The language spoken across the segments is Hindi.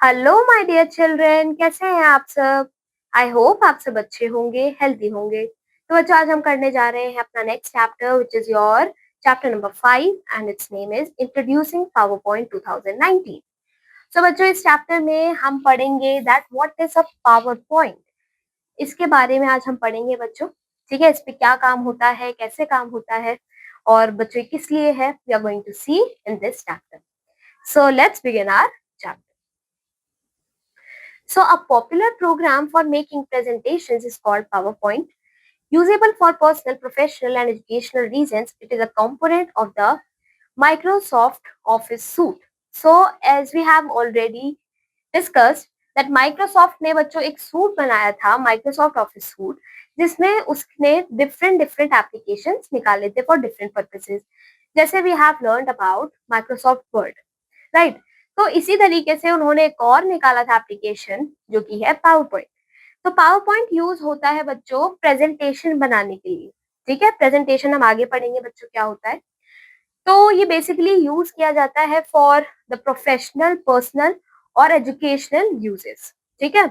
हेलो माय डियर चिल्ड्रन, कैसे हैं आप सब? आई होप आप सब अच्छे होंगे, हेल्दी होंगे। तो बच्चों, आज हम करने जा रहे हैं अपना next chapter which is your chapter number 5 and it's name is introducing power point 2019। सो बच्चों, इस चैप्टर में हम पढ़ेंगे that what is a power point. इसके बारे में आज हम पढ़ेंगे बच्चों। ठीक है, इस पे क्या काम होता है, कैसे काम होता है और बच्चों ये किस लिए है, we are going to see in this chapter. So let's begin our chapter. So a popular program for making presentations is called PowerPoint. Usable for personal, professional and educational reasons, it is a component of the Microsoft Office suite. So as we have already discussed that Microsoft ने बच्चों एक सूट बनाया था, Microsoft Office सूट, जिसमें उसने different applications निकाले थे for different purposes. जैसे we have learned about Microsoft Word, right? तो इसी तरीके से उन्होंने एक और निकाला था एप्लीकेशन जो कि है पावर पॉइंट। तो पावर पॉइंट यूज होता है बच्चों प्रेजेंटेशन बनाने के लिए। ठीक है, प्रेजेंटेशन हम आगे पढ़ेंगे बच्चों क्या होता है। तो ये बेसिकली यूज किया जाता है फॉर द प्रोफेशनल, पर्सनल और एजुकेशनल यूजेस। ठीक है,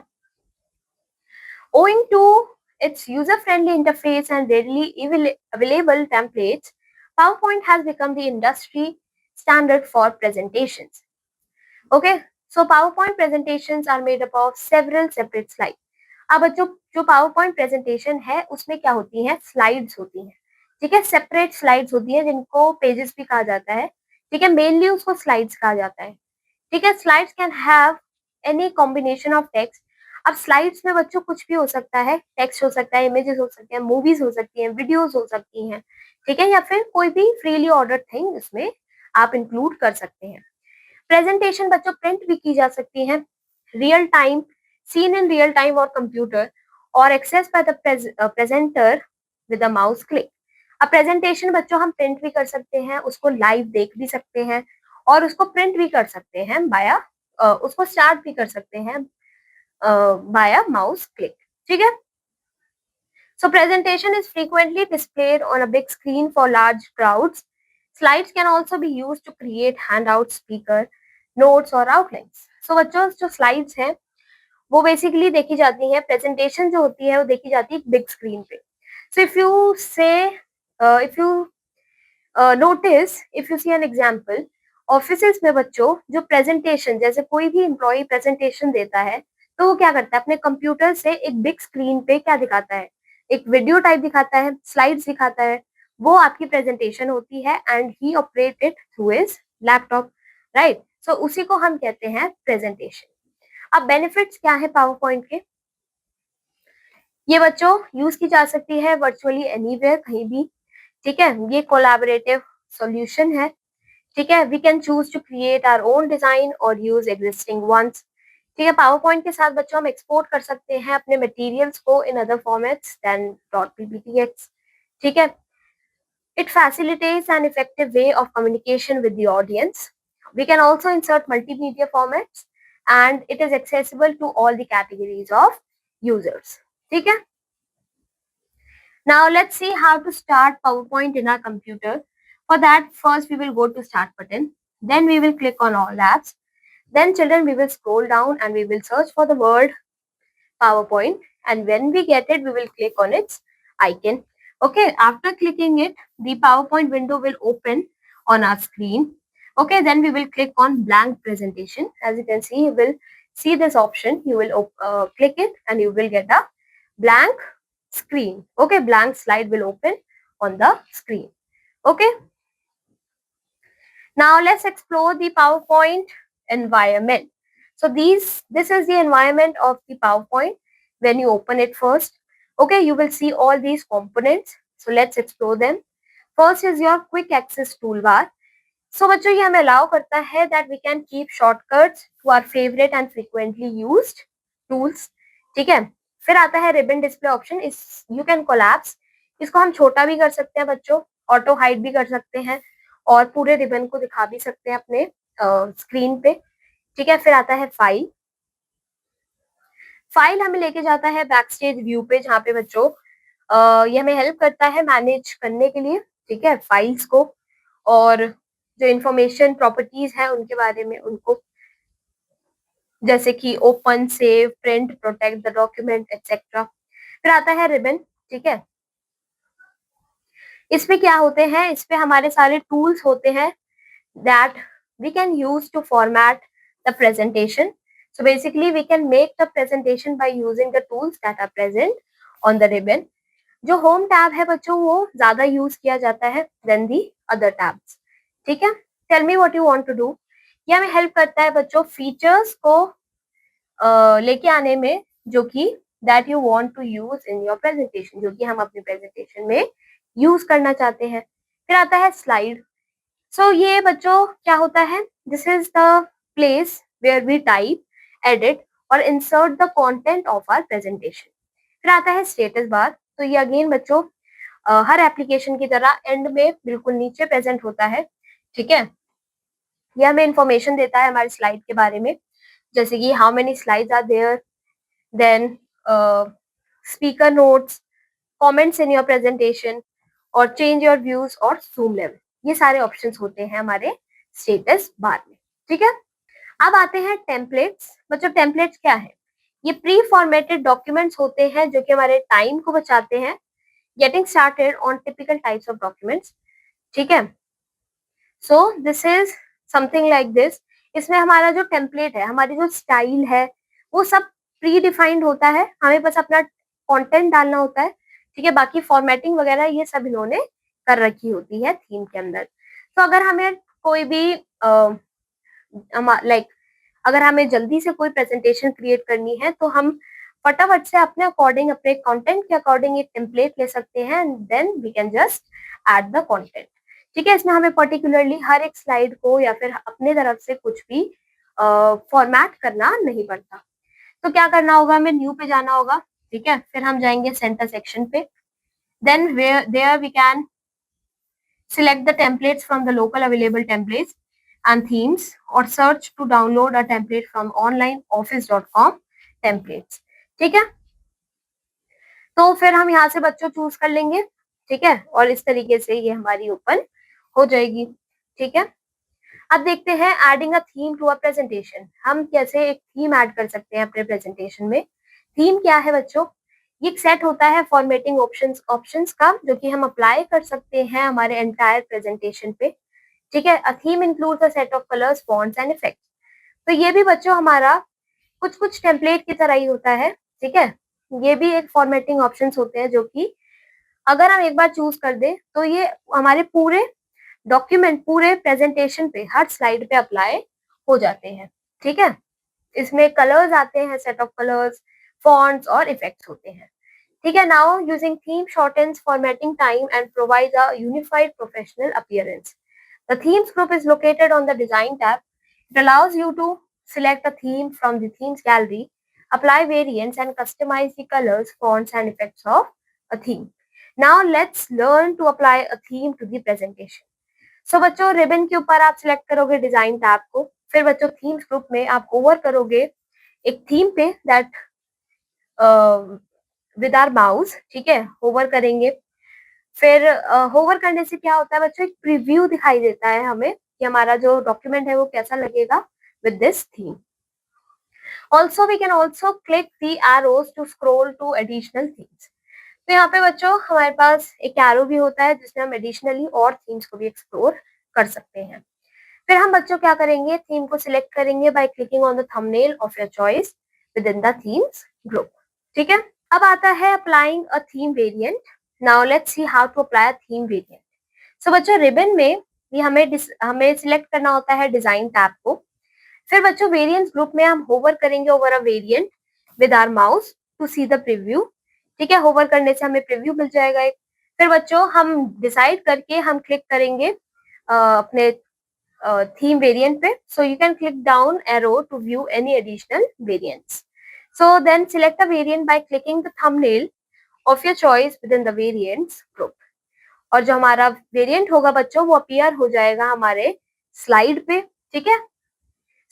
owing to its user friendly interface and readily available templates, PowerPoint has become the industry standard for presentations. Okay, so PowerPoint presentations are made up of several separate slides. अब बच्चों, जो PowerPoint presentation है उसमें क्या होती है, स्लाइड्स होती हैं। ठीक है, सेपरेट स्लाइड्स होती हैं जिनको पेजेस भी कहा जाता है। ठीक है, मेनली उसको स्लाइड्स कहा जाता है। ठीक है, slides can have any combination of text. अब स्लाइड्स में बच्चों कुछ भी हो सकता है, टेक्स्ट हो सकता है, इमेजेस हो सकते हैं, मूवीज हो सकती हैं, वीडियोस हो सकती हैं। ठीक है, या फिर कोई भी फ्रीली ऑर्डर थिंग इसमें आप इंक्लूड कर सकते हैं। प्रेजेंटेशन बच्चों प्रिंट भी की जा सकती है, real time, seen in real time और कंप्यूटर, और access by the presenter with a mouse click. अब प्रेजेंटेशन बच्चों हम प्रिंट भी कर सकते हैं, उसको लाइव देख भी सकते हैं और उसको प्रिंट भी कर सकते हैं बाया उसको स्टार्ट भी कर सकते हैं बाया माउस क्लिक। ठीक है, so presentation is frequently displayed on a big screen for large crowds. Slides can also be used to create handouts, speaker notes और outlines. So बच्चों, जो slides हैं वो बेसिकली देखी जाती हैं, प्रेजेंटेशन जो होती है वो देखी जाती है बिग स्क्रीन पे। So if you notice, if you see an example, offices में बच्चों जो प्रेजेंटेशन, जैसे कोई भी एम्प्लॉय प्रेजेंटेशन देता है तो वो क्या करता है, अपने कंप्यूटर से एक बिग स्क्रीन पे क्या दिखाता है, एक वीडियो टाइप दिखाता है, स्लाइड्स दिखाता है, वो आपकी प्रेजेंटेशन होती है and he operate it through his laptop, right? So उसी को हम कहते हैं प्रेजेंटेशन। अब बेनिफिट्स क्या है पावर पॉइंट के? ये बच्चों यूज की जा सकती है वर्चुअली एनीवेयर, कहीं भी। ठीक है, ये कोलैबोरेटिव सॉल्यूशन है। ठीक है, we can choose to create our own design और यूज एग्जिस्टिंग वंस। ठीक है, पावर पॉइंट के साथ बच्चों हम एक्सपोर्ट कर सकते हैं अपने मटेरियल्स को in other formats then .pptx। ठीक है, it facilitates an effective way of communication with the audience. We can also insert multimedia formats and it is accessible to all the categories of users. ठीक है, now let's see how to start PowerPoint in our computer. For that, first we will go to start button, then we will click on all apps. Then children, we will scroll down and we will search for the word PowerPoint, and when we get it, we will click on its icon. Okay, after clicking it, the PowerPoint window will open on our screen. Okay, then we will click on blank presentation. As you can see, you will see this option. You will click it and you will get a blank screen. Okay, blank slide will open on the screen. Okay, now let's explore the PowerPoint environment. So this is the environment of the PowerPoint when you open it first. Okay, you will see all these components. So let's explore them. First is your quick access toolbar. So बच्चों, ये हमें allow करता है that we can keep shortcuts to our favorite and frequently used tools. ठीक है, फिर आता है ribbon display option. इस you can collapse. इसको हम छोटा भी कर सकते हैं बच्चों, ऑटो हाइड भी कर सकते हैं और पूरे रिबन को दिखा भी सकते हैं अपने स्क्रीन पे। ठीक है, फिर आता है फाइल। फाइल हमें लेके जाता है बैक स्टेज व्यू पे, जहाँ पे बच्चों ये हमें हेल्प करता है मैनेज करने के लिए। ठीक है, फाइल्स को और जो इंफॉर्मेशन प्रॉपर्टीज है उनके बारे में, उनको जैसे कि open, save, print, protect the document etcetera. फिर आता है रिबन, ठीक है। इसमें क्या होते हैं, इसमें हमारे सारे टूल्स होते हैं that we can use to format the presentation. So basically we can make the presentation by using the tools that are present on the ribbon. जो होम टैब है बच्चों वो ज्यादा यूज किया जाता है देन दी अदर टैब्स, ठीक है। Tell me what you want to do. ये हमें हेल्प करता है बच्चों फीचर्स को लेके आने में जो कि that you want to use in your presentation, जो कि हम अपनी प्रेजेंटेशन में यूज करना चाहते हैं। फिर आता है स्लाइड। सो ये बच्चों क्या होता है, this is the place where we type, edit और insert the content of our presentation. फिर आता है स्टेटस बार। तो ये अगेन बच्चों हर एप्लीकेशन की तरह एंड में बिल्कुल नीचे प्रेजेंट होता है, ठीक है। ये हमें इंफॉर्मेशन देता है हमारी स्लाइड के बारे में, जैसे कि how many slides are there, then speaker notes, comments in your presentation और चेंज योर व्यूज और जूम लेवल। ये सारे ऑप्शंस होते हैं हमारे स्टेटस बार में, ठीक है। अब आते हैं टेम्पलेट्स। बच्चों टेम्पलेट्स क्या है, ये प्री फॉर्मेटेड डॉक्यूमेंट्स होते हैं जो कि हमारे टाइम को बचाते हैं। Getting started on typical types of documents, ठीक है। So this is something like this. इसमें हमारा जो टेम्पलेट है, हमारी जो स्टाइल है, वो सब प्री डिफाइंड होता है, हमें बस अपना कंटेंट डालना होता है, ठीक है। बाकी फॉर्मेटिंग वगैरह ये सब इन्होंने कर रखी होती है थीम के अंदर। तो अगर हमें कोई भी लाइक अगर हमें जल्दी से कोई प्रेजेंटेशन क्रिएट करनी है तो हम फटाफट से अपने अकॉर्डिंग, अपने कंटेंट के अकॉर्डिंग एक टेम्पलेट ले सकते हैं and then we can just add the content, ठीक है। इसमें हमें पर्टिकुलरली हर एक स्लाइड को या फिर अपने तरफ से कुछ भी फॉर्मेट करना नहीं पड़ता। तो क्या करना होगा, हमें न्यू पे जाना होगा, ठीक है। फिर हम जाएंगे सेंटर सेक्शन पे, then where there we can select the templates from the local available templates and themes or search to download a template from online office.com templates, ठीक है। तो फिर हम यहाँ से बच्चों चूज कर लेंगे, ठीक है, और इस तरीके से ये हमारी ओपन हो जाएगी, ठीक है। अब देखते हैं adding a theme to a presentation. हम कैसे एक थीम ऐड कर सकते हैं अपने प्रेजेंटेशन में। थीम क्या है बच्चों, ये एक सेट होता है फॉर्मेटिंग ऑप्शंस का जो कि हम अप्लाई कर सकते हैं हमारे एंटायर प्रेजेंटेशन पे, ठीक है। A theme includes a set of colours, fonts and effects. तो ये भी बच्चों हमारा कुछ टेम्पलेट की तरह ही होता है, ठीक है। ये भी एक फॉर्मेटिंग ऑप्शंस होते हैं जो कि अगर हम एक बार चूज कर दें तो ये हमारे पूरे डॉक्यूमेंट, पूरे प्रेजेंटेशन पे, हर स्लाइड पे अप्लाई हो जाते हैं, ठीक है। इसमें कलर्स आते हैं, सेट ऑफ कलर्स, फॉन्ट्स और इफेक्ट्स होते हैं, ठीक है। Now using theme shortens formatting time and provides a unified professional appearance. The themes group is located on the design tab. It allows you to select a theme from the themes gallery, apply variants and customize the colors, fonts and effects of a theme. Now let's learn to apply a theme to the presentation. So बच्चों रिबन के ऊपर आप सिलेक्ट करोगे डिजाइन टैब को, फिर बच्चों थीम्स ग्रुप में आप होवर करोगे एक थीम पे दैट विद आवर माउस, ठीक है, होवर करेंगे। फिर होवर करने से क्या होता है बच्चों, एक प्रीव्यू दिखाई देता है हमें कि हमारा जो डॉक्यूमेंट है वो कैसा लगेगा with this theme. Also we can also click the arrows to scroll to additional themes. तो यहाँ पे बच्चों हमारे पास एक एरो भी होता है जिसमें हम एडिशनली और थीम्स को भी एक्सप्लोर कर सकते हैं। फिर हम बच्चों क्या करेंगे, थीम को सिलेक्ट करेंगे by clicking on the thumbnail of your choice within the themes group, ठीक है। अब आता है applying a theme variant. Now let's see how to apply a theme variant. So बच्चों रिबन में ये हमें सिलेक्ट करना होता है डिजाइन टैब को। फिर बच्चों वेरिएंट्स ग्रुप में हम होवर करेंगे over a variant with our mouse to see the preview, ठीक है। होवर करने से हमें प्रीव्यू मिल जाएगा एक। फिर बच्चों हम डिसाइड करके हम क्लिक करेंगे अपने थीम वेरिएंट पे। So you can click down arrow to view any additional variants. So then select a variant by clicking the thumbnail of your choice within the variants group. और जो हमारा वेरिएंट होगा बच्चों वो अपीयर हो जाएगा हमारे स्लाइड पे, ठीक है।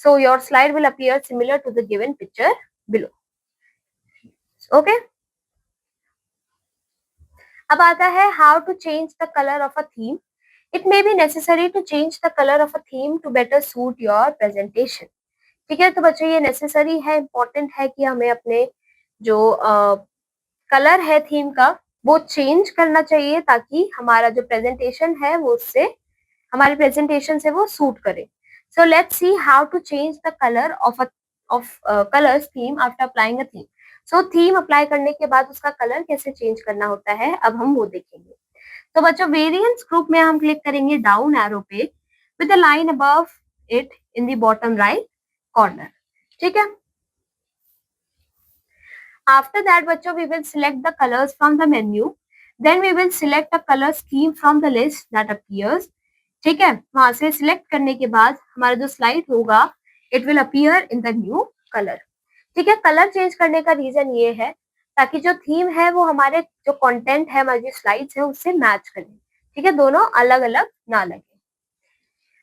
So your slide will appear similar to the given picture below, okay. अब आता है how to change the colour of a theme. It may be necessary to change the colour of a theme to better suit your presentation, ठीक है, तो बच्चों ये नेसेसरी है, इम्पोर्टेंट है कि हमें अपने जो कलर है थीम का वो चेंज करना चाहिए ताकि हमारा जो प्रेजेंटेशन है वो उससे हमारे प्रेजेंटेशन से वो सूट करे. So let's see how to change the colour of colours theme after applying a theme. So theme apply करने के बाद उसका कलर कैसे चेंज करना होता है अब हम वो देखेंगे. तो बच्चों वेरिएंट्स ग्रुप में हम क्लिक करेंगे डाउन एरो पे with a line above it in the bottom right corner. ठीक है, after that बच्चों we will select the colors from the menu, then we will select a color scheme from the list that appears. ठीक है, वहां से सिलेक्ट करने के बाद हमारा जो स्लाइड होगा it will appear in the new colour. ठीक है, कलर चेंज करने का रीजन ये है ताकि जो थीम है वो हमारे जो कंटेंट है, हमारी जो स्लाइड्स है उससे मैच करे. ठीक है, दोनों अलग अलग ना लगे.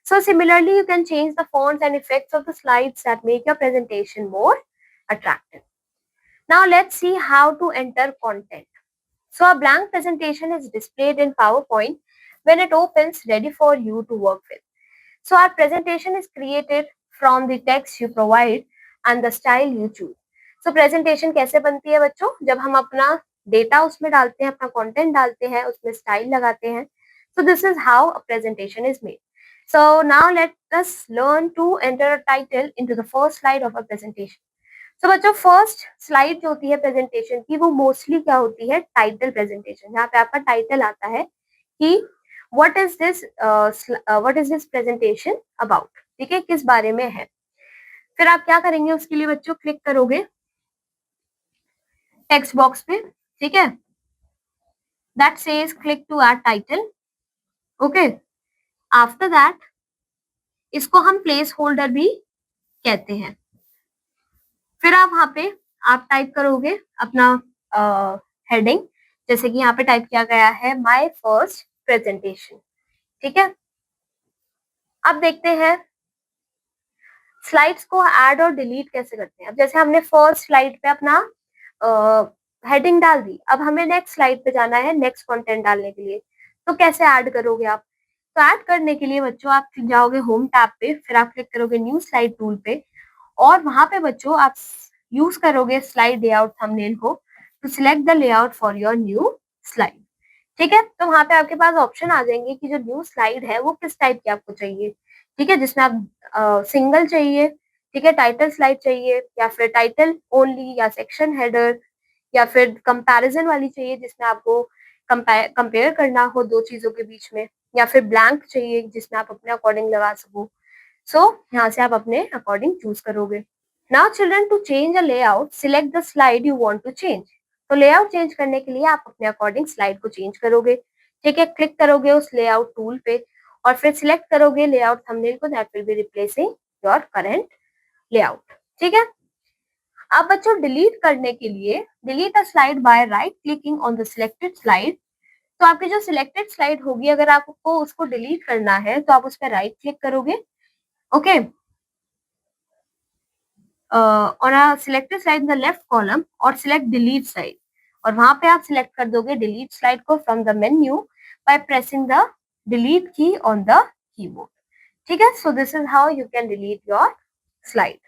So similarly you can change the fonts and effects of the slides that make your presentation more attractive. Now let's see how to enter content. So a blank presentation is displayed in PowerPoint when it opens ready for you to work with. So our presentation is created from the text you provide and the style you choose. So presentation कैसे बनती है बच्चों, जब हम अपना डेटा उसमें डालते हैं, अपना कंटेंट डालते हैं, उसमें स्टाइल लगाते हैं. So this is how a presentation is made. So now let us learn to enter a title into the first slide of a presentation. So बच्चों फर्स्ट स्लाइड जो होती है प्रेजेंटेशन की वो मोस्टली क्या होती है, टाइटल प्रेजेंटेशन, जहाँ पे आपका टाइटल आता है कि what is this presentation about. ठीक है, किस बारे में है. फिर आप क्या करेंगे उसके लिए बच्चों, क्लिक करोगे टेक्स्ट बॉक्स पे. ठीक है, that says click to add title. Okay, after that इसको हम प्लेस होल्डर भी कहते हैं. फिर आप वहां पे आप टाइप करोगे अपना हेडिंग, जैसे कि यहाँ पे टाइप किया गया है माय फर्स्ट प्रेजेंटेशन. ठीक है, अब देखते हैं स्लाइड्स को ऐड और डिलीट कैसे करते हैं. अब जैसे हमने फर्स्ट स्लाइड पे अपना हेडिंग डाल दी, अब हमें नेक्स्ट स्लाइड पे जाना है नेक्स्ट कंटेंट डालने के लिए. तो कैसे ऐड करोगे आप, तो ऐड करने के लिए बच्चों आप जाओगे होम टैब पे, फिर आप क्लिक करोगे न्यू स्लाइड टूल पे और वहां पे बच्चों आप यूज करोगे स्लाइड लेआउट थंबनेल को to select the layout for your new slide. ठीक है, तो वहां पे आपके पास ऑप्शन आ जाएंगे कि जो न्यू स्लाइड है वो किस टाइप की आपको चाहिए. ठीक है, जिसमें आप सिंगल चाहिए, ठीक है, टाइटल स्लाइड चाहिए या फिर टाइटल ओनली या सेक्शन हेडर या फिर कंपैरिजन वाली चाहिए जिसमें आपको कंपेयर करना हो दो चीजों के बीच में, या फिर ब्लैंक चाहिए जिसमें आप अपने अकॉर्डिंग लगा सको. सो यहाँ से आप अपने अकॉर्डिंग चूज करोगे. Now children, to change a layout select the slide you want to change. तो लेआउट चेंज करने के लिए आप अपने अकॉर्डिंग स्लाइड को चेंज करोगे. ठीक है, क्लिक करोगे उस लेआउट टूल पे और फिर सिलेक्ट करोगे लेआउट थंबनेल को, that will be replacing your current layout. ठीक है, अब बच्चों डिलीट करने के लिए delete a slide bye right clicking on the selected slide. तो आपकी जो सिलेक्टेड स्लाइड होगी अगर आपको उसको डिलीट करना है तो आप उस पर राइट क्लिक करोगे. Okay, on a selected slide in the left column और select delete slide और वहां पे आप select कर दोगे delete slide को from the menu by pressing the delete key on the keyboard. ठीक है, so this is how you can delete your slide.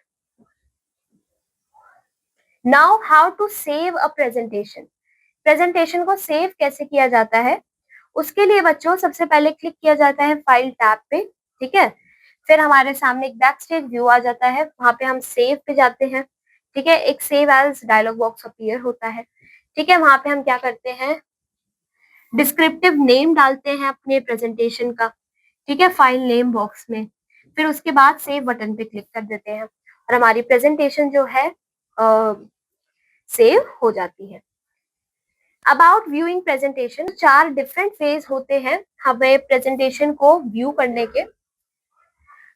Now how to save a presentation. presentation को save कैसे किया जाता है, उसके लिए बच्चों सबसे पहले क्लिक किया जाता है फाइल टैब पे. ठीक है, फिर हमारे सामने एक बैक स्टेज व्यू आ जाता है, वहां पे हम सेव पे जाते हैं. ठीक है, एक save as dialogue box appear होता है. ठीक है, वहां पे हम क्या करते हैं, डिस्क्रिप्टिव नेम डालते हैं अपने प्रेजेंटेशन का. ठीक है, फाइल नेम बॉक्स में, फिर उसके बाद सेव बटन पे क्लिक कर देते हैं और हमारी प्रेजेंटेशन जो है सेव हो जाती है. About viewing presentation, 4 different phase होते हैं हमें प्रेजेंटेशन को व्यू करने के.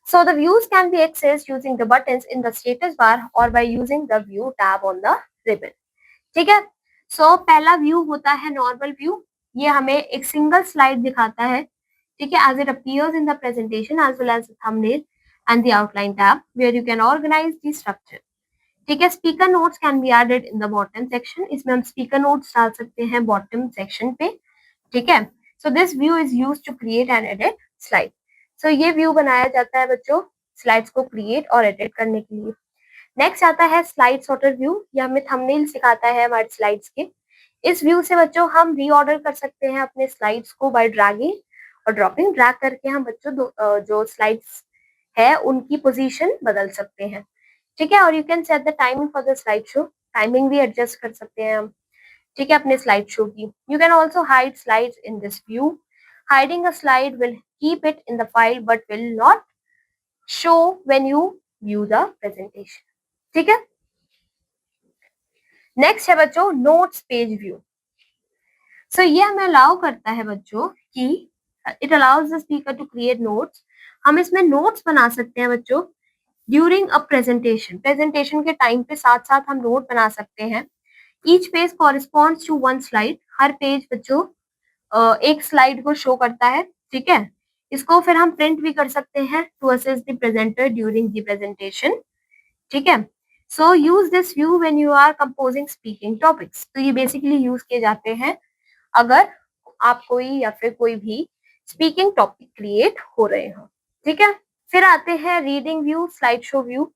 So the views can be accessed using the buttons in the status bar or by using the view tab on the ribbon. ठीक है, so पहला व्यू होता है नॉर्मल व्यू. ये हमें एक सिंगल स्लाइड दिखाता है. ठीक है, as it appears in the presentation as well as the thumbnail and the outline tab where you can organize the structure. ठीक है, speaker notes can be added in the bottom section. इसमें हम स्पीकर नोट्स डाल सकते हैं बॉटम सेक्शन पे. ठीक है, so this view is used to create and edit slide. So ये व्यू बनाया जाता है बच्चों स्लाइड्स को क्रिएट और एडिट करने के लिए। नेक्स्ट आता है स्लाइड सॉर्टर व्यू। ये हमें थंबनेल सिखाता है हमारे स्लाइड्स के। इस व्यू से बच्चों हम रीऑर्डर कर सकते हैं अपने स्लाइड्स को बाय ड्रैगिंग और ड्रॉपिंग। ड्रैग करके हम बच्चों जो स्लाइड्स है उनकी पोजीशन बदल सकते हैं, ठीक है। और you can set the timing for the slide show. Timing भी एडजस्ट कर सकते हैं हम, ठीक है, अपने स्लाइड शो की। You can also hide slides in this view. Hiding a slide will keep it in the file but will not show when you view the presentation, ठीक है। नेक्स्ट है बच्चों नोट्स पेज व्यू। सो ये हमें अलाउ करता है बच्चों कि it allows the speaker to create notes. हम इसमें नोट्स बना सकते हैं बच्चों ड्यूरिंग अ प्रेजेंटेशन। प्रेजेंटेशन के टाइम पे साथ साथ हम नोट बना सकते हैं। Each page corresponds to one slide. हर पेज बच्चों एक स्लाइड को शो करता है, ठीक है। इसको फिर हम प्रिंट भी कर सकते हैं to assist the presenter during the presentation, ठीक है। So use this view when you are composing speaking topics. तो ये बेसिकली यूज किए जाते हैं अगर आप कोई या फिर कोई भी स्पीकिंग टॉपिक क्रिएट हो रहे हो, ठीक है। फिर आते हैं reading view, slide show view.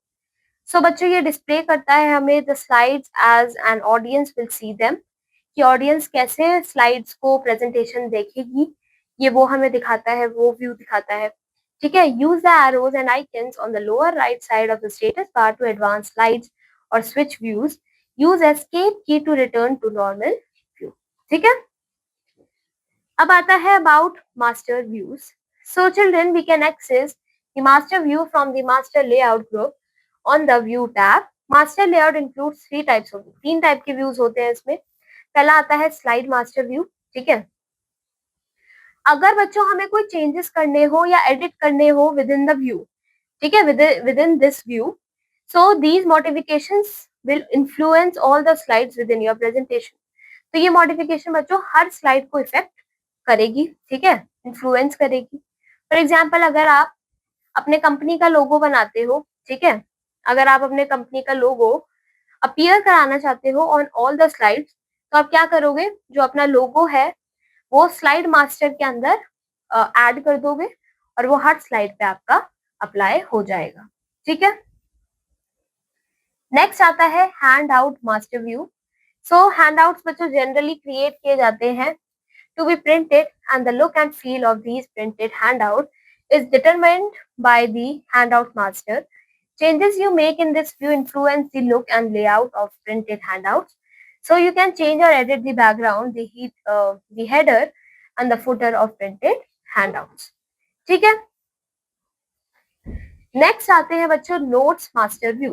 So बच्चों ये डिस्प्ले करता है हमें the slides as an audience will see them, कि ऑडियंस कैसे स्लाइड्स को प्रेजेंटेशन देखेगी, ये वो हमें दिखाता है, वो व्यू दिखाता है, ठीक है। Use the arrows and icons on the lower right side of the status bar to advance slides और switch views. Use escape key to return to normal view, ठीक है। अब आता है about master views. So children we can access the master view from the master layout group on the view tab. Master layout includes three types of, तीन टाइप के व्यूज होते हैं इसमें। पहला आता है स्लाइड मास्टर व्यू, ठीक है। अगर बच्चों हमें कोई चेंजेस करने हो या एडिट करने हो विद इन द व्यू, ठीक है, with in this view, so these modifications will influence all the slides with in your presentation. तो ये मॉडिफिकेशन बच्चों हर स्लाइड को इफेक्ट करेगी, ठीक है, इन्फ्लुएंस करेगी। फॉर एग्जाम्पल अगर आप अपने कंपनी का लोगो बनाते हो, ठीक है, अगर आप अपने कंपनी का लोगो अपीयर कराना चाहते हो ऑन ऑल द स्लाइड्स, तो आप क्या करोगे, जो अपना लोगो है वो स्लाइड मास्टर के अंदर ऐड कर दोगे और वो हर स्लाइड पे आपका अप्लाई हो जाएगा, ठीक है। नेक्स्ट आता है हैंड आउट मास्टर व्यू। सो हैंड आउट्स बच्चों जनरली क्रिएट किए जाते हैं to be printed, and the look and feel of these printed handout is determined by the handout master. Changes you make in this view influence the look and layout of printed handouts. So you can change or edit the background, the header, and the footer of printed handouts. ठीक है। नेक्स्ट आते हैं बच्चों नोट्स मास्टर व्यू।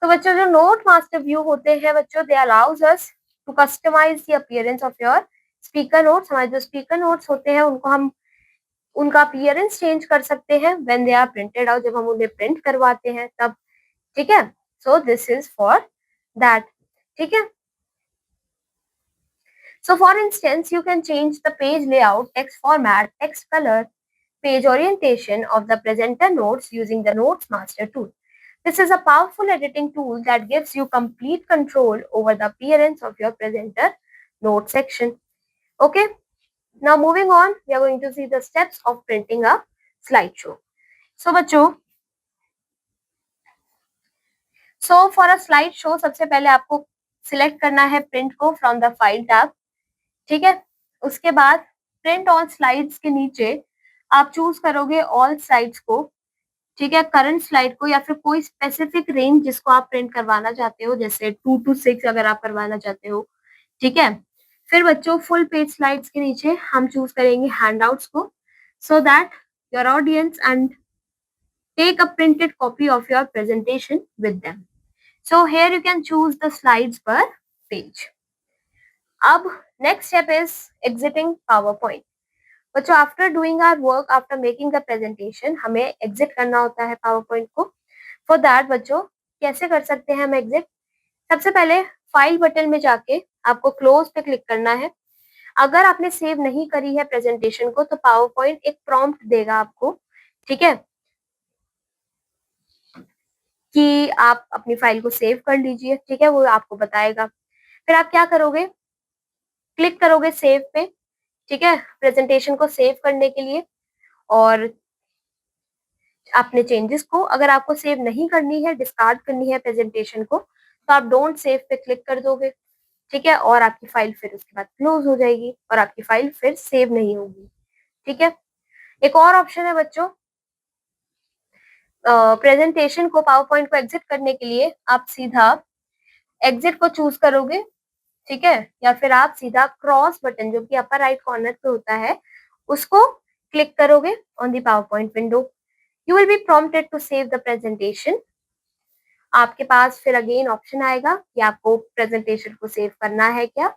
तो बच्चों जो नोट मास्टर व्यू होते हैं बच्चों, they allow us to customize the appearance of your speaker notes. हमारे जो स्पीकर नोट्स होते हैं उनको हम उनका अपीयरेंस चेंज कर सकते हैं when they are printed out, जब हम उन्हें प्रिंट करवाते हैं तब, ठीक है। So this is for that, ठीक है। So for instance you can change the page layout, text format, text colour, page orientation of the presenter notes using the Notes Master tool. This is a powerful editing tool that gives you complete control over the appearance of your presenter note section. Okay, now moving on, we are going to see the steps of printing a slideshow. So बच्चों, for a slideshow सबसे पहले आपको सिलेक्ट करना है प्रिंट को फ्रॉम द फाइल टैब, ठीक है। उसके बाद प्रिंट ऑन स्लाइड्स के नीचे आप चूज करोगे ऑल स्लाइड्स को, ठीक है, करंट स्लाइड को या फिर कोई स्पेसिफिक रेंज जिसको आप प्रिंट करवाना चाहते हो, जैसे 2 to 6 अगर आप करवाना चाहते हो, ठीक है। फिर बच्चों फुल पेज स्लाइड्स के नीचे हम चूज करेंगे हैंडआउट्स को, so that your audience and take a printed copy of your presentation with them. So here you can choose the slides per page. अब next step is exiting PowerPoint. बच्चों after doing our work, after making the presentation, हमें एग्जिट करना होता है पावर पॉइंट को। फॉर दैट बच्चों कैसे कर सकते हैं हम एग्जिट? सबसे पहले फाइल बटन में जाके आपको क्लोज पे क्लिक करना है। अगर आपने सेव नहीं करी है प्रेजेंटेशन को तो पावर पॉइंट एक प्रॉम्प्ट देगा आपको, ठीक है, कि आप अपनी फाइल को सेव कर लीजिए, ठीक है, वो आपको बताएगा। फिर आप क्या करोगे, क्लिक करोगे सेव पे, ठीक है, प्रेजेंटेशन को सेव करने के लिए। और अपने चेंजेस को। अगर आपको सेव नहीं करनी है, डिस्कार्ड करनी है प्रेजेंटेशन को, तो आप डोंट सेव पे क्लिक कर दोगे, ठीक है, और आपकी फाइल फिर उसके बाद क्लोज हो जाएगी और आपकी फाइल फिर सेव नहीं होगी, ठीक है। एक और ऑप्शन है बच्चों, प्रेजेंटेशन को, पावर पॉइंट को एग्जिट करने के लिए आप सीधा एग्जिट को चूज करोगे, ठीक है, या फिर आप सीधा क्रॉस बटन जो कि अपर राइट कॉर्नर पे होता है उसको क्लिक करोगे on the PowerPoint window. You will be prompted to save the presentation. आपके पास फिर अगेन ऑप्शन आएगा कि आपको प्रेजेंटेशन को सेव करना है क्या,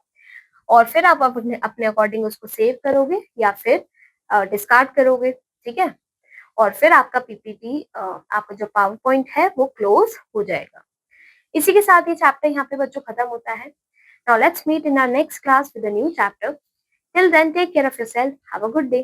और फिर आप अपने अकॉर्डिंग उसको सेव करोगे या फिर डिस्कार्ड करोगे, ठीक है, और फिर आपका पीपीटी, आपका जो पावर पॉइंट है वो क्लोज हो जाएगा। इसी के साथ ये चैप्टर यहाँ पे बच्चों खत्म होता है। Now let's meet in our next class with a new chapter. Till then take care of yourself, have a good day.